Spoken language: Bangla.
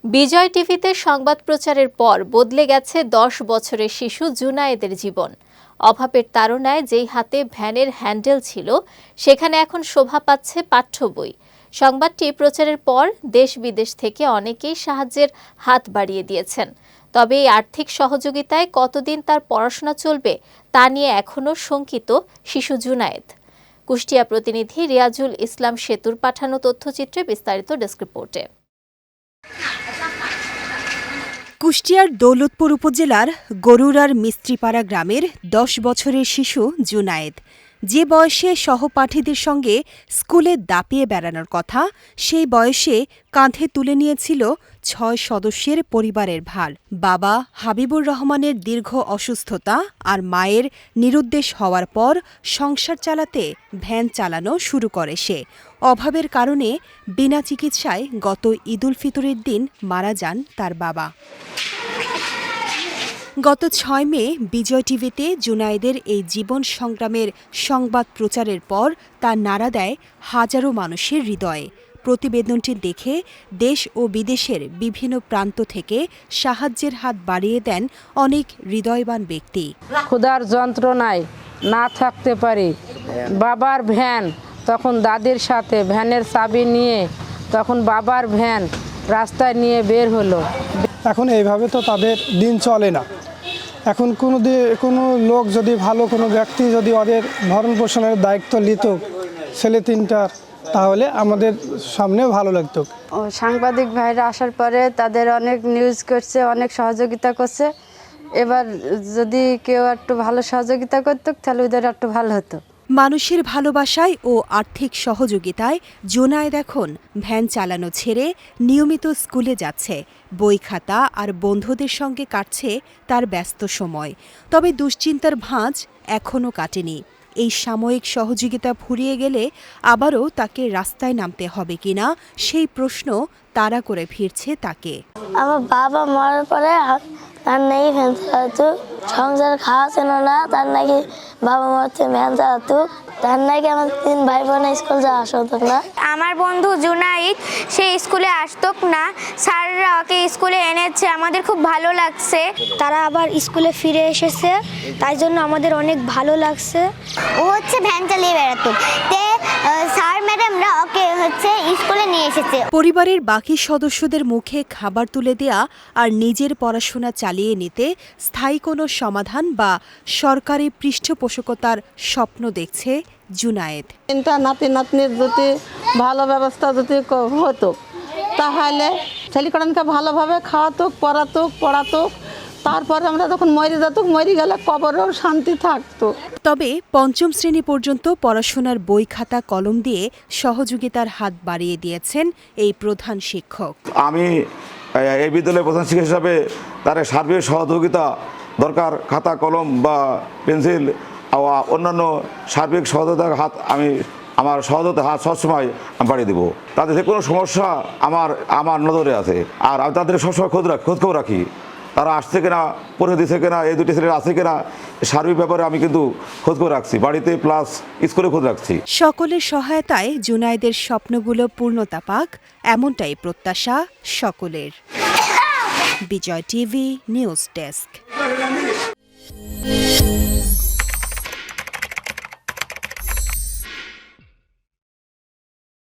বিজয় টিভিতে সংবাদ প্রচারের পর বদলে গেছে ১০ বছরের শিশু জুনায়েদের জীবন। অভাবের তাড়নায় যেই হাতে ভ্যানের হ্যান্ডেল ছিল, সেখানে এখন শোভা পাচ্ছে পাঠ্য বই। সংবাদটি প্রচারের পর দেশ বিদেশ থেকে অনেকেই সাহায্যের হাত বাড়িয়ে দিয়েছেন। তবে এই আর্থিক সহযোগিতায় কতদিন তার পড়াশোনা চলবে তা নিয়ে এখনও শঙ্কিত শিশু জুনায়েদ। কুষ্টিয়া প্রতিনিধি রিয়াজুল ইসলাম সেতুর পাঠানো তথ্যচিত্রে বিস্তারিত ডেস্ক রিপোর্টে। কুষ্টিয়ার দৌলতপুর উপজেলার গরুড়ার মিস্ত্রিপাড়া গ্রামের ১০ বছরের শিশু জুনায়েদ, যে বয়সে সহপাঠীদের সঙ্গে স্কুলে দাপিয়ে বেড়ানোর কথা, সেই বয়সে কাঁধে তুলে নিয়েছিল ৬ সদস্যের পরিবারের ভার। বাবা হাবিবুর রহমানের দীর্ঘ অসুস্থতা আর মায়ের নিরুদ্দেশ হওয়ার পর সংসার চালাতে ভ্যান চালানো শুরু করে সে। অভাবের কারণে বিনা চিকিৎসায় গত ঈদুল ফিতরের দিন মারা যান তার বাবা। গত ৬ মে বিজয় টিভিতে জুনায়েদের এই জীবন সংগ্রামের সংবাদ প্রচারের পর তা নাড়া দেয় হাজারো মানুষের হৃদয়ে। প্রতিবেদনটি দেখে দেশ ও বিদেশের বিভিন্ন প্রান্ত থেকে সাহায্যের হাত বাড়িয়ে দেন অনেক হৃদয়বান ব্যক্তি। ক্ষুধার যন্ত্রণায় না থাকতে পারি, বাবার ভ্যান, তখন দাদির সাথে ভ্যানের চাবি নিয়ে তখন বাবার ভ্যান রাস্তায় নিয়ে বের হলো। এখন এইভাবে তো তাদের দিন চলে না। এখন কোনো লোক যদি ভালো কোনো ব্যক্তি যদি ওদের ভরণ পোষণের দায়িত্ব নিত ছেলে তিনটার, তাহলে আমাদের সামনেও ভালো লাগতো। সাংবাদিক ভাইরা আসার পরে তাদের অনেক নিউজ করছে, অনেক সহযোগিতা করছে। এবার যদি কেউ একটু ভালো সহযোগিতা করতো তাহলে ওদের একটু ভালো হতো। মানুষের ভালোবাসায় ও আর্থিক সহযোগিতায় জুনায়েদ এখন ভ্যান চালানো ছেড়ে নিয়মিত স্কুলে যাচ্ছে। বই খাতা আর বন্ধুদের সঙ্গে কাটছে তার ব্যস্ত সময়। তবে দুশ্চিন্তার ভাঁজ এখনও কাটেনি। এই সাময়িক সহযোগিতা ফুরিয়ে গেলে আবারও তাকে রাস্তায় নামতে হবে কিনা, সেই প্রশ্ন তাড়া করে ফিরছে তাকে। আমার বাবা মরার পরে তার নাকি ভ্যান চালাতো, সংসার খাওয়া ছিল না, তার নাকি বাবা মরতে ভ্যান চালাতো, তার নাকি আমার 3 ভাই বোন স্কুল যাওয়া আসতো না। আমার বন্ধু জুনায়েদ সে স্কুলে আসতো না, স্যাররা ওকে স্কুলে এনেছে, আমাদের খুব ভালো লাগছে। তারা আবার স্কুলে ফিরে এসেছে, তাই জন্য আমাদের অনেক ভালো লাগছে। ও হচ্ছে ভ্যান চালিয়ে বেড়াতো, স্যার ম্যাডামরা ওকে হচ্ছে স্কুলে নিয়ে এসেছে। পরিবারের বাকি সদস্যদের মুখে খাবার তুলে দেয়া আর নিজের পড়াশোনা চালিয়ে নিতে স্থায়ী কোনো সমাধান বা সরকারি পৃষ্ঠপোষকতার স্বপ্ন দেখছে জুনায়েদ। তিনটা নাতি নাতনির যদি ভালো ব্যবস্থা যদি হতো, তাহলে ছেলেকড়ানকে ভালোভাবে খাওয়াতুক, পড়াতুক, তারপরে আমরা তখন মরে যেতুক, মরে গেলে কবরেও শান্তি থাকতো। তবে ৫ম শ্রেণী পর্যন্ত পড়াশোনার বই খাতা কলম দিয়ে সহযোগিতার হাত বাড়িয়ে দিয়েছেন এই প্রধান শিক্ষক। আমি এই বিদ্যালয়ের প্রধান শিক্ষক হিসাবে তার সার্বিক সহযোগিতা দরকার, খাতা কলম বা পেন্সিল অন্যান্য সার্বিক সহযোগিতার হাত আমার সহযোগিতার হাত সবসময় বাড়িয়ে দেবো। তাদের যে কোনো সমস্যা আমার নজরে আছে, আর আমি তাদের সবসময় খোঁজখবর রাখি, তারা আসছে কিনা, পড়ে দিচ্ছে কিনা, এই দুটি ছেলেরা আছে কিনা, সার্বিক ব্যাপারে আমি কিন্তু খোঁজখবর রাখছি, বাড়িতে প্লাস স্কুলে খোঁজ রাখছি। সকলের সহায়তায় জুনায়েদের স্বপ্নগুলো পূর্ণতা পাক, এমনটাই প্রত্যাশা সকলের। বিজয় টিভি নিউজ ডেস্ক।